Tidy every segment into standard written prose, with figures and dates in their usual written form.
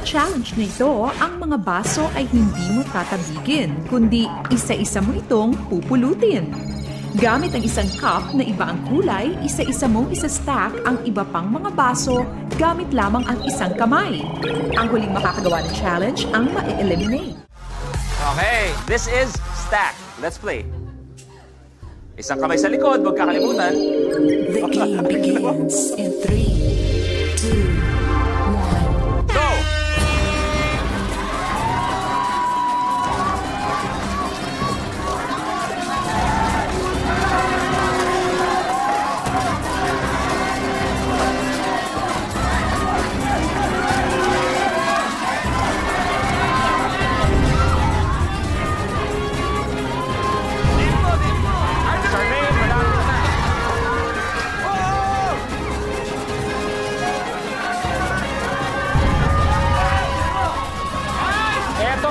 challenge na ito, ang mga baso ay hindi mo tatabigin, kundi isa-isa mo itong pupulutin. Gamit ang isang cup na iba ang kulay, isa-isa mong isa-stack ang iba pang mga baso gamit lamang ang isang kamay. Ang huling makakagawa ng challenge ang ma-eliminate. Okay, this is stack. Let's play. Isang kamay sa likod, huwag kakalimutan. The game begins in 3, 2, 1. Go!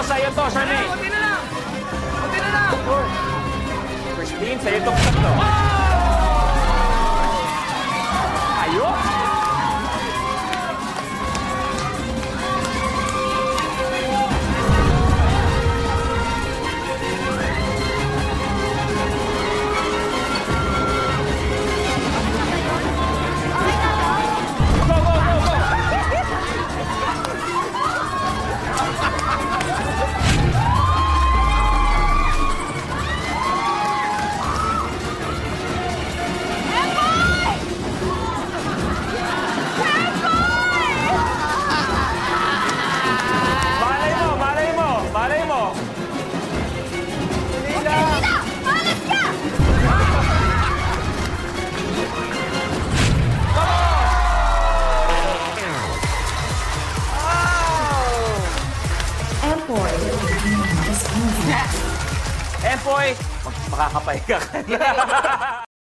Sa'yo to, Charmaine. Kunti na lang! Kunti na lang! Christine, sa'yo to. Ayos! Empoy, makakapahinga ka na.